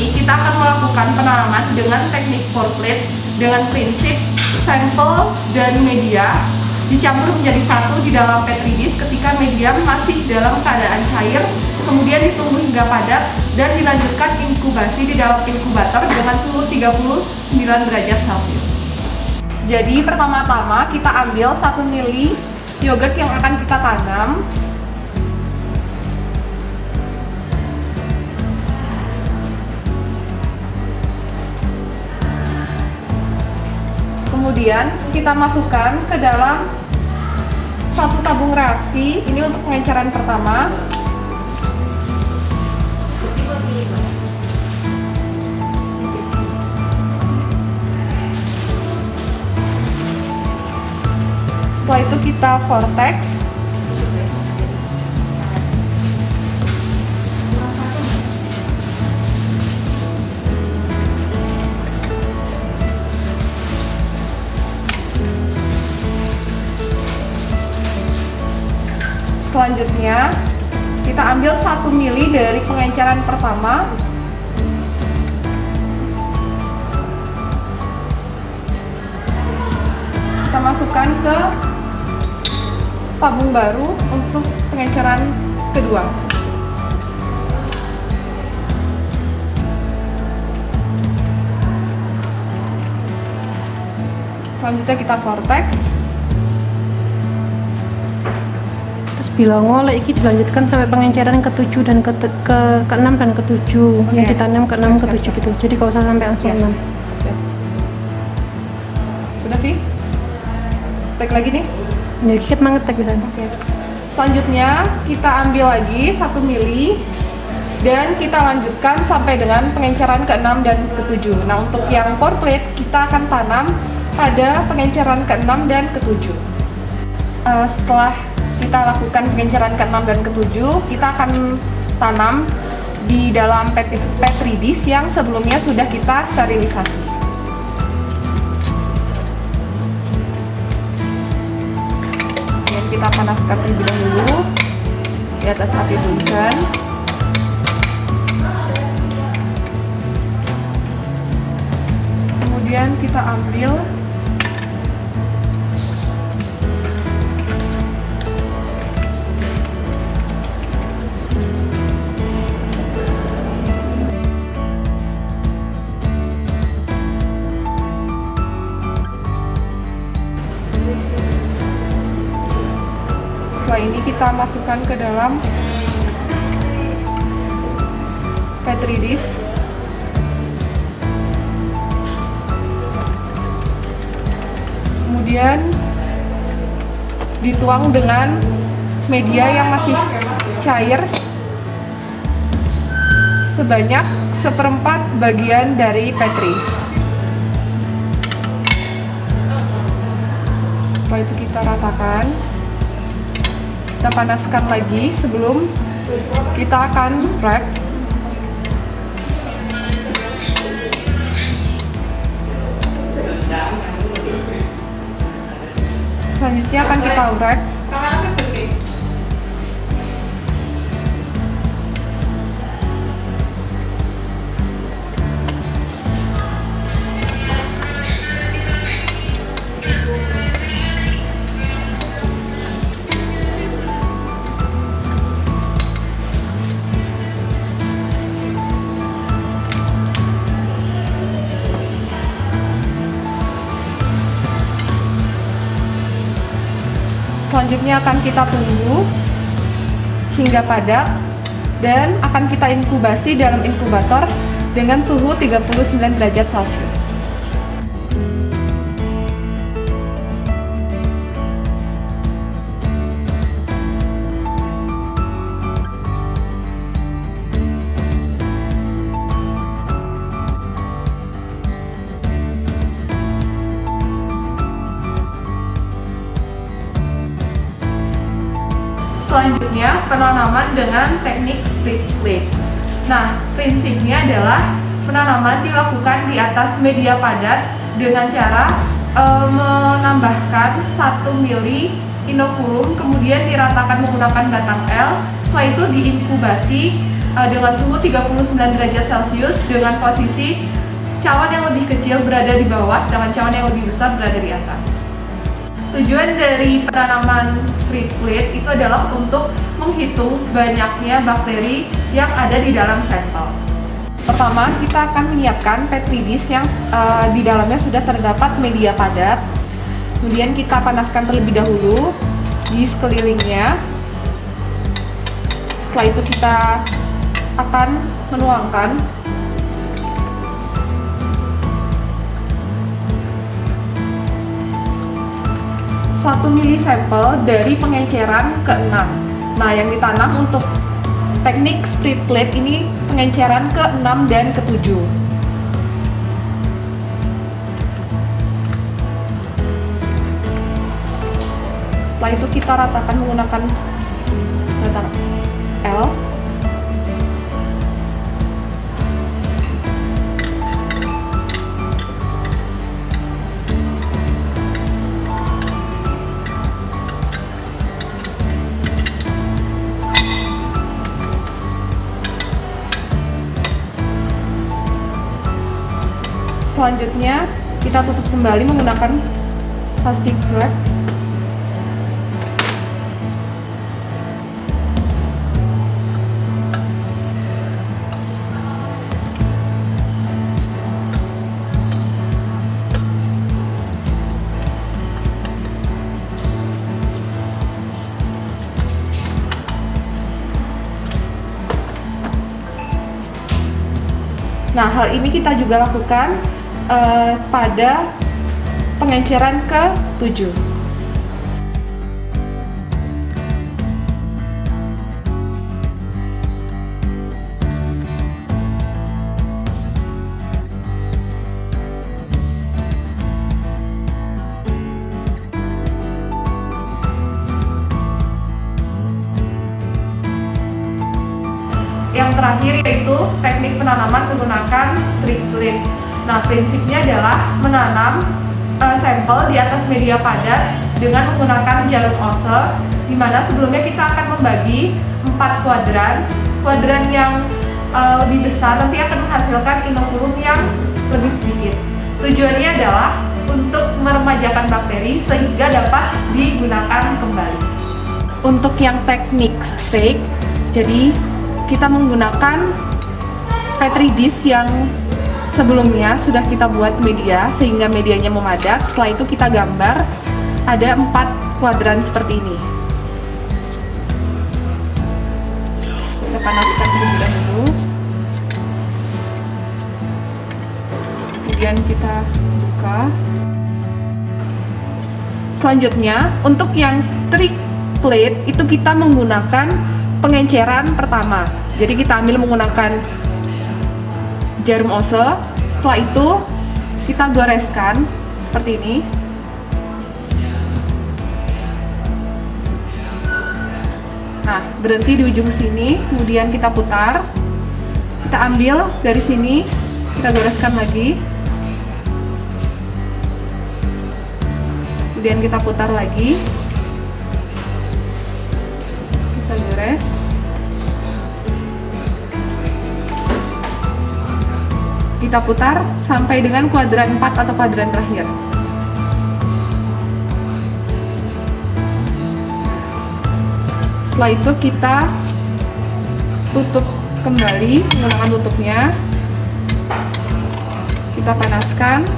ini kita akan melakukan penanaman dengan teknik pour plate dengan prinsip sampel dan media dicampur menjadi satu di dalam Petri dish ketika media masih dalam keadaan cair, kemudian ditunggu hingga padat dan dilanjutkan inkubasi di dalam inkubator dengan suhu 39 derajat Celcius. Jadi pertama-tama kita ambil 1 ml yogurt yang akan kita tanam. Kemudian kita masukkan ke dalam 1 tabung reaksi, ini untuk pengenceran pertama. Setelah itu kita vortex. Selanjutnya kita ambil 1 ml dari pengenceran pertama. Kita masukkan ke tabung baru untuk pengenceran kedua. Selanjutnya kita vortex. Bilang oleh iki dilanjutkan sampai pengenceran ke-7 dan ke-6 dan ke-7 yang ditanam ke-6 ke-7 gitu. Jadi kalau usah sampai langsung 6. Sudah, Vi? Tek lagi nih. Ya, dikit banget tek bisa. Selanjutnya kita ambil lagi 1 ml dan kita lanjutkan sampai dengan pengenceran ke-6 dan ke-7. Nah, untuk yang pour plate kita akan tanam pada pengenceran ke-6 dan ke-7. Setelah kita lakukan pengenceran ke-6 dan ke-7, kita akan tanam di dalam Petri dish yang sebelumnya sudah kita sterilisasi. Dan kita panaskan terlebih dahulu di atas api Bunsen. Kemudian kita ambil setelah ini kita masukkan ke dalam Petri dish. Kemudian dituang dengan media yang masih cair sebanyak 1/4 bagian dari Petri. Setelah itu kita ratakan. Kita panaskan lagi sebelum kita akan wrap. Selanjutnya akan kita wrap. Selanjutnya akan kita tunggu hingga padat dan akan kita inkubasi dalam inkubator dengan suhu 39 derajat Celcius. Selanjutnya, penanaman dengan teknik split plate. Nah, prinsipnya adalah penanaman dilakukan di atas media padat dengan cara menambahkan 1 ml inokulum, kemudian diratakan menggunakan batang L. Setelah itu diinkubasi dengan suhu 39 derajat Celcius dengan posisi cawan yang lebih kecil berada di bawah, sedangkan cawan yang lebih besar berada di atas. Tujuan dari penanaman strip plate itu adalah untuk menghitung banyaknya bakteri yang ada di dalam sampel. Pertama, kita akan menyiapkan petri dish yang di dalamnya sudah terdapat media padat. Kemudian kita panaskan terlebih dahulu di sekelilingnya. Setelah itu kita akan menuangkan satu mili sampel dari pengenceran ke-6. Nah, yang ditanam untuk teknik strip plate ini pengenceran ke-6 dan ke-7. Setelah itu kita ratakan menggunakan rata L. Selanjutnya kita tutup kembali menggunakan plastik wrap. Nah, hal ini kita juga lakukan pada pengenceran ke-7. Yang terakhir yaitu teknik penanaman menggunakan strip plate. Nah, prinsipnya adalah menanam sampel di atas media padat dengan menggunakan jarum ose, di mana sebelumnya kita akan membagi 4 kuadran. Kuadran yang lebih besar nanti akan menghasilkan inokulum yang lebih sedikit. Tujuannya adalah untuk meremajakan bakteri sehingga dapat digunakan kembali. Untuk yang teknik strike, jadi kita menggunakan petri dish yang sebelumnya sudah kita buat media sehingga medianya memadat. Setelah itu kita gambar ada 4 kuadran seperti ini. Kita panaskan terlebih dahulu. Kemudian kita buka. Selanjutnya untuk yang strip plate itu kita menggunakan pengenceran pertama. Jadi kita ambil menggunakan jarum ose. Setelah itu kita goreskan seperti ini. Nah, berhenti di ujung sini, kemudian kita putar. Kita ambil dari sini, kita goreskan lagi. Kemudian kita putar lagi. Kita gores. Kita putar sampai dengan kuadran 4 atau kuadran terakhir. Setelah itu kita tutup kembali menggunakan tutupnya. Kita panaskan.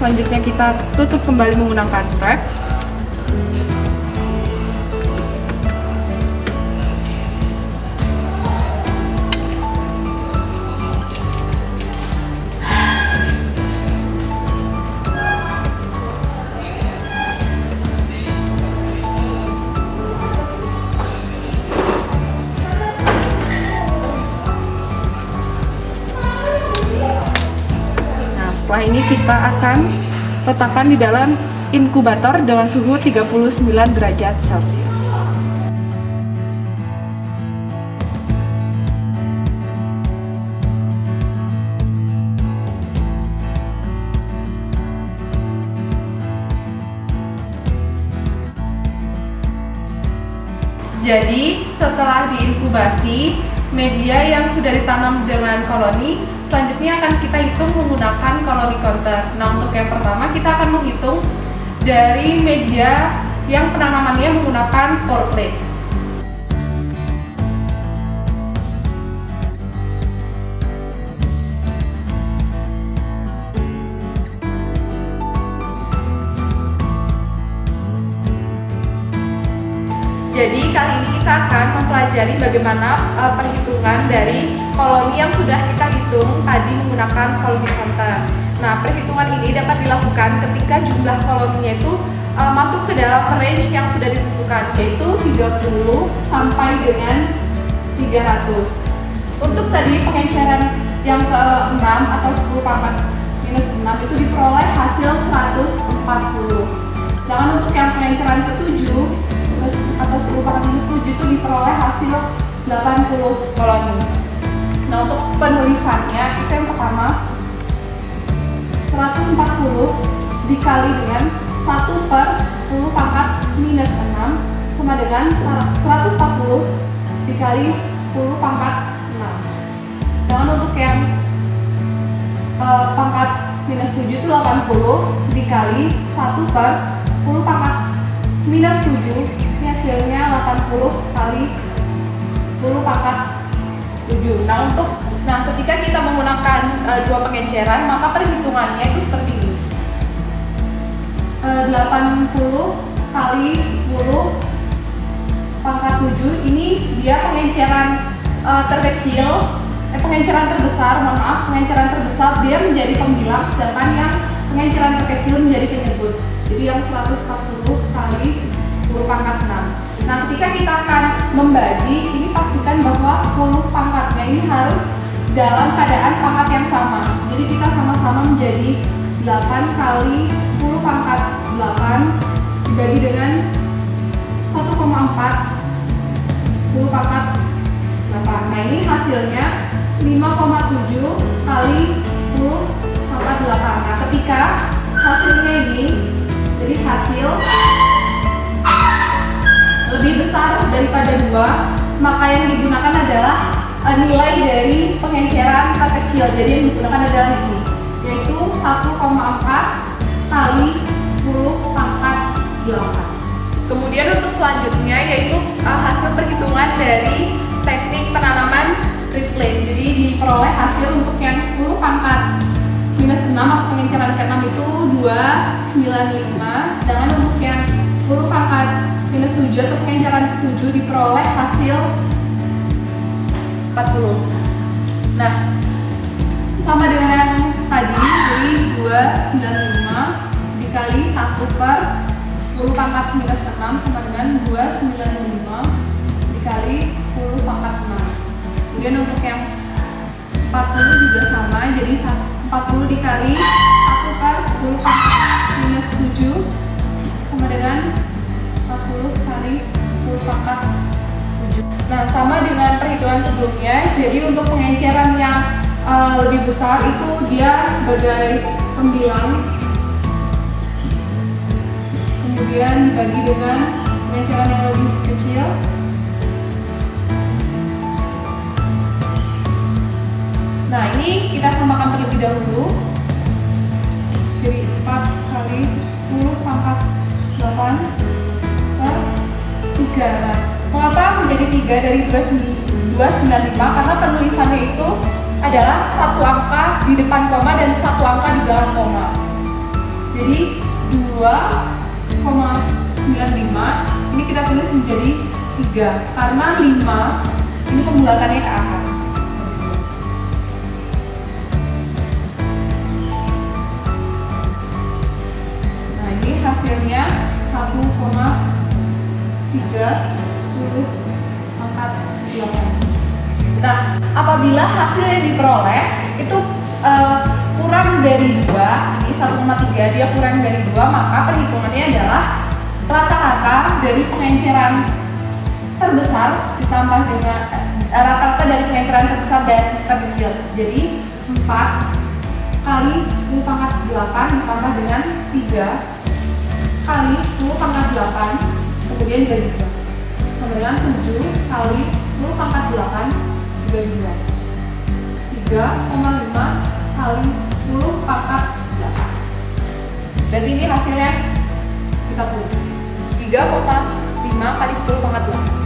Selanjutnya kita tutup kembali menggunakan wrap. Setelah ini kita akan letakkan di dalam inkubator dengan suhu 39 derajat Celcius. Jadi setelah diinkubasi, media yang sudah ditanam dengan koloni selanjutnya akan kita hitung menggunakan koloni counter. Nah, untuk yang pertama kita akan menghitung dari media yang penanamannya menggunakan pour plate. Jadi kali ini kita akan mempelajari bagaimana perhitungan dari koloni yang sudah kita hitung tadi menggunakan koloni counter. Nah, perhitungan ini dapat dilakukan ketika jumlah koloninya itu masuk ke dalam range yang sudah ditentukan, yaitu 30 sampai dengan 300. Untuk tadi pengenceran yang ke-6 atau 10 pangkat minus 6 itu diperoleh hasil 140. Sedangkan untuk yang pengenceran ke-7 atau 10 pangkat minus 7 itu diperoleh hasil 80 koloni. Nah, untuk penulisannya itu yang pertama 140 dikali dengan 1 per 10 pangkat minus 6 sama dengan 140 dikali 10 pangkat 6. Sedangkan untuk yang pangkat minus 7 itu 80 dikali 1 per 10 pangkat minus 7, ini hasilnya 80 kali 10 pangkat 7. Nah, ketika kita menggunakan dua pengenceran, maka perhitungannya itu seperti ini. 80 kali 10 pangkat 7 ini dia pengenceran terkecil, pengenceran terbesar, pengenceran terbesar dia menjadi pembilang, sedangkan yang pengenceran terkecil menjadi penyebut. Jadi yang 140 kali 10 pangkat 6. Nah, ketika kita akan membagi, ini pastikan bahwa 10 pangkatnya ini harus dalam keadaan pangkat yang sama. Jadi kita sama-sama menjadi 8 kali 10 pangkat 8 dibagi dengan 1,4 10 pangkat 8. Nah, ini hasilnya 5,7 kali 10 pangkat 8. Nah, ketika hasilnya ini jadi hasil lebih besar daripada 2, maka yang digunakan adalah nilai dari pengenceran terkecil. Jadi yang digunakan adalah ini, yaitu 1,4 kali 10 pangkat 8. Kemudian untuk selanjutnya yaitu hasil perhitungan dari teknik penanaman strip plate. Jadi diperoleh hasil untuk yang 10 pangkat minus 6 atau pengenceran ke-6 itu 295, sedangkan untuk yang 10 pangkat minus 7 atau pengenceran ke-7 diperoleh hasil 40. Nah, sama dengan yang tadi, jadi 295 dikali 1 per 10 pangkat minus 6 sama dengan 295 dikali 10 pangkat 6. Kemudian untuk yang 40 juga sama, jadi 40 dikali 1 per 10 pangkat minus 7 sama dengan 40 kali 10 pangkat 7. Nah, sama dengan perhitungan sebelumnya, jadi untuk pengenceran yang lebih besar itu dia sebagai pembilang, kemudian dibagi dengan pengenceran yang lebih kecil. Nah, ini kita samakan terlebih dahulu. Jadi 4 kali 10 pangkat 8 per 3. Nah, mengapa menjadi 3 dari 295? Karena penulisannya itu adalah satu angka di depan koma dan satu angka di belakang koma. Jadi 2,95 ini kita tulis menjadi 3 karena 5 ini pembulatannya ke atas. Nah, ini hasilnya 1,30 pangkat 8. Nah, apabila hasil yang diperoleh itu kurang dari 2, ini 1,3, dia kurang dari 2, maka perhitungannya adalah rata-rata dari pengenceran terbesar ditambah dengan rata-rata dari pengenceran terbesar dan terkecil. Jadi 4 kali 10 pangkat 8 ditambah dengan 3 kali 10 pangkat 8 kemudian dari 2. sama dengan 7 kali 10 pangkat 8 dibagi 2. 3,5 kali 10 pangkat 8. Berarti ini hasilnya kita tulis 3,5 kali 10 pangkat 8.